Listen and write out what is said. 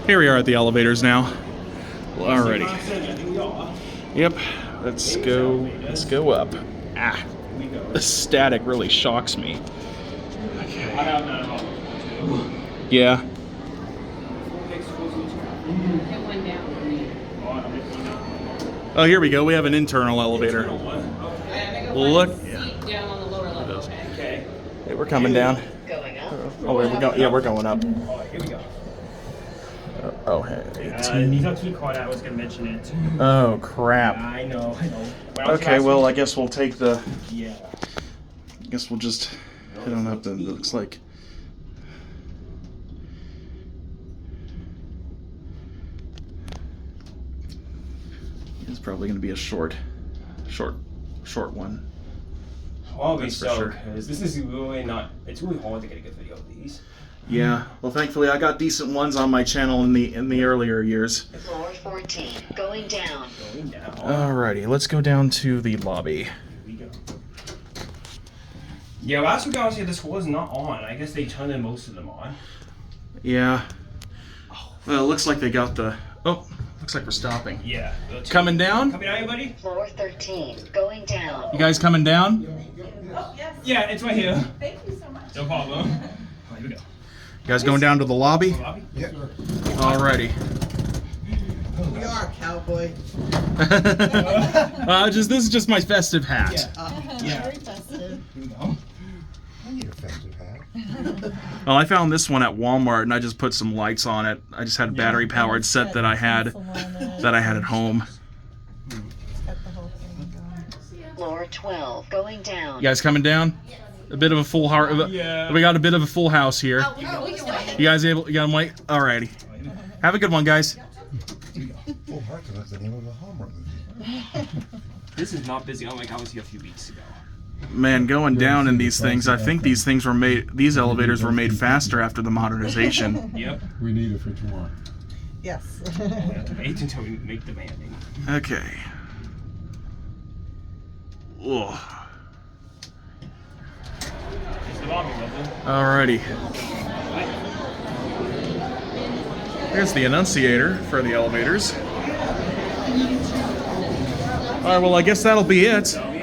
Here we are at the elevators now. Alrighty. Yep. Let's go up. Ah. The static really shocks me. Okay. Yeah. Oh, here we go. We have an internal elevator. Look. Okay. Hey, we're coming down. Oh, wait, we're going. Yeah, we're going up. Here we go. Oh, hey. These are key card. I was gonna mention it. Oh, crap. I know. Okay, well, I guess we'll take the. Yeah. I guess we'll just hit on up. Then it looks like. It's probably going to be a short one. Well, That's so, for sure. because this is really not. It's really hard to get a good video of these. Yeah. Well, thankfully, I got decent ones on my channel in the earlier years. Floor 14, going down. Going down. Alrighty, let's go down to the lobby. Here we go. Yeah, last week I was here. This was not on. I guess they turned in most of them on. Yeah. Well, it looks like they got the. Oh, looks like we're stopping. Yeah. Coming down? Coming down, everybody? Floor 13, going down. You guys coming down? Oh, yes. Yeah, it's right here. Thank you so much. No problem. Here we go. You guys going down to the lobby? Lobby? Yep. Alrighty. We are, cowboy. This is just my festive hat. Yeah. Very festive. Here we go. I need a festive hat. Well, I found this one at Walmart, and I just put some lights on it. I just had a battery-powered set that I had at home. Floor 12, going down. You guys coming down? A bit of a full heart. Yeah. We got a bit of a full house here. We can wait. You guys able? You got them wait? Alrighty. Have a good one, guys. Full heart, that's the name of the Hallmark movie. This is not busy unlike I was here a few weeks ago. Man, going down in these things. I think these things were made. These elevators were made faster after the modernization. Yep. We need it for tomorrow. Yes. We have to wait until we make the landing. Okay. Ugh. It's the lobby level. Alrighty. There's the annunciator for the elevators. Alright, well, I guess that'll be it. That'll be